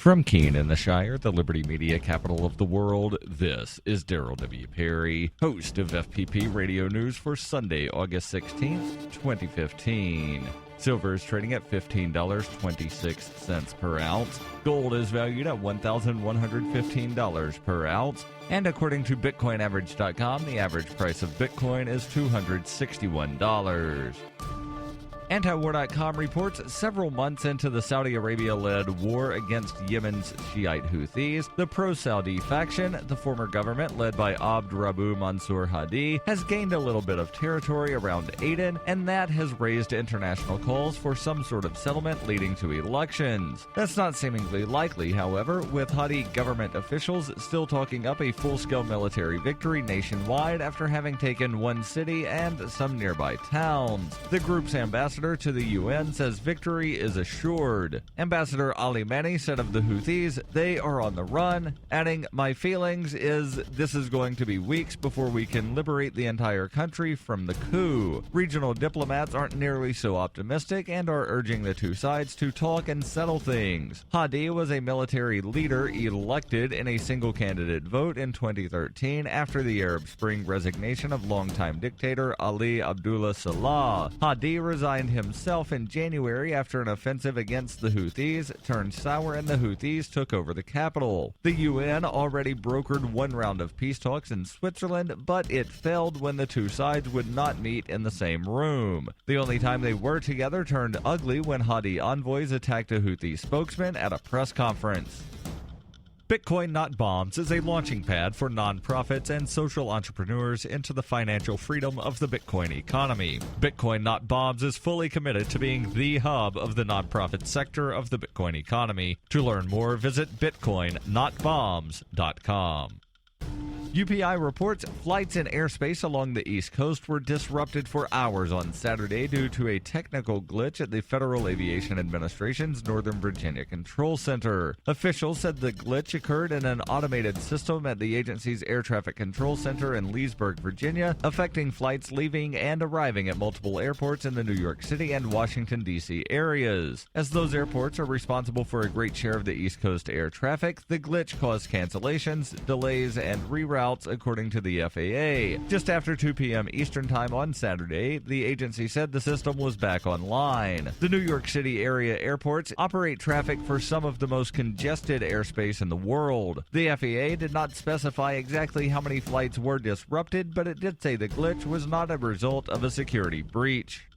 From Keene in the Shire, the Liberty Media capital of the world, this is Daryl W. Perry, host of FPP Radio News for Sunday, August 16th, 2015. Silver is trading at $15.26 per ounce. Gold is valued at $1,115 per ounce. And according to BitcoinAverage.com, the average price of Bitcoin is $261. Antiwar.com reports several months into the Saudi Arabia-led war against Yemen's Shiite Houthis, the pro-Saudi faction, the former government led by Abd Rabbu Mansour Hadi, has gained a little bit of territory around Aden, and that has raised international calls for some sort of settlement leading to elections. That's not seemingly likely, however, with Hadi government officials still talking up a full-scale military victory nationwide after having taken one city and some nearby towns. The group's ambassador to the UN says victory is assured. Ambassador Ali Yemeni said of the Houthis, they are on the run, adding, "My feelings is this is going to be weeks before we can liberate the entire country from the coup." Regional diplomats aren't nearly so optimistic and are urging the two sides to talk and settle things. Hadi was a military leader elected in a single-candidate vote in 2013 after the Arab Spring resignation of longtime dictator Ali Abdullah Saleh. Hadi resigned himself in January after an offensive against the Houthis turned sour and the Houthis took over the capital. The UN already brokered one round of peace talks in Switzerland, but it failed when the two sides would not meet in the same room. The only time they were together turned ugly when Hadi envoys attacked a Houthi spokesman at a press conference. Bitcoin Not Bombs is a launching pad for nonprofits and social entrepreneurs into the financial freedom of the Bitcoin economy. Bitcoin Not Bombs is fully committed to being the hub of the nonprofit sector of the Bitcoin economy. To learn more, visit bitcoinnotbombs.com. UPI reports flights in airspace along the East Coast were disrupted for hours on Saturday due to a technical glitch at the Federal Aviation Administration's Northern Virginia Control Center. Officials said the glitch occurred in an automated system at the agency's Air Traffic Control Center in Leesburg, Virginia, affecting flights leaving and arriving at multiple airports in the New York City and Washington, D.C. areas. As those airports are responsible for a great share of the East Coast air traffic, the glitch caused cancellations, delays, and reroutes, according to the FAA. Just after 2 p.m. Eastern Time on Saturday, the agency said the system was back online. The New York City area airports operate traffic for some of the most congested airspace in the world. The FAA did not specify exactly how many flights were disrupted, but it did say the glitch was not a result of a security breach.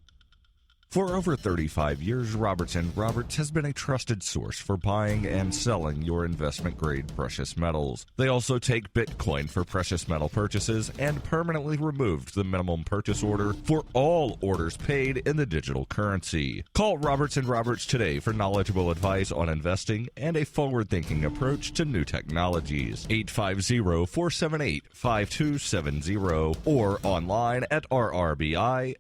For over 35 years, Roberts & Roberts has been a trusted source for buying and selling your investment-grade precious metals. They also take Bitcoin for precious metal purchases and permanently removed the minimum purchase order for all orders paid in the digital currency. Call Roberts & Roberts today for knowledgeable advice on investing and a forward-thinking approach to new technologies. 850-478-5270 or online at rrbi.co.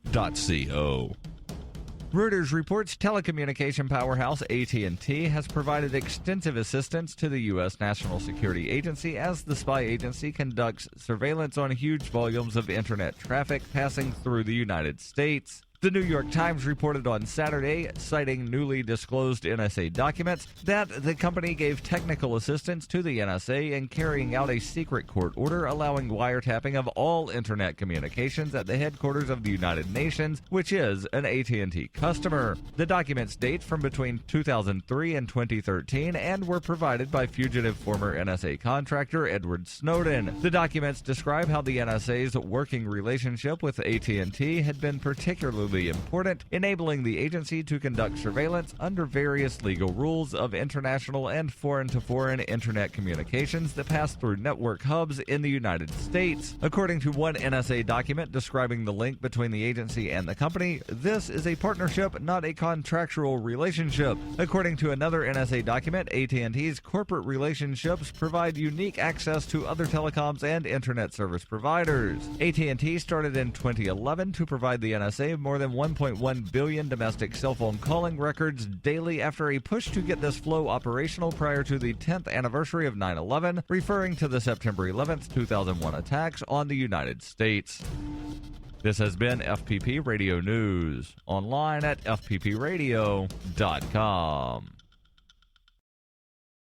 Reuters reports telecommunication powerhouse AT&T has provided extensive assistance to the U.S. National Security Agency as the spy agency conducts surveillance on huge volumes of Internet traffic passing through the United States. The New York Times reported on Saturday, citing newly disclosed NSA documents, that the company gave technical assistance to the NSA in carrying out a secret court order allowing wiretapping of all Internet communications at the headquarters of the United Nations, which is an AT&T customer. The documents date from between 2003 and 2013 and were provided by fugitive former NSA contractor Edward Snowden. The documents describe how the NSA's working relationship with AT&T had been particularly important, enabling the agency to conduct surveillance under various legal rules of international and foreign-to-foreign Internet communications that pass through network hubs in the United States. According to one NSA document describing the link between the agency and the company, this is a partnership, not a contractual relationship. According to another NSA document, AT&T's corporate relationships provide unique access to other telecoms and Internet service providers. AT&T started in 2011 to provide the NSA more than 1.1 billion domestic cell phone calling records daily after a push to get this flow operational prior to the 10th anniversary of 9/11, referring to the September 11th, 2001 attacks on the United States. This has been FPP Radio News, online at fppradio.com.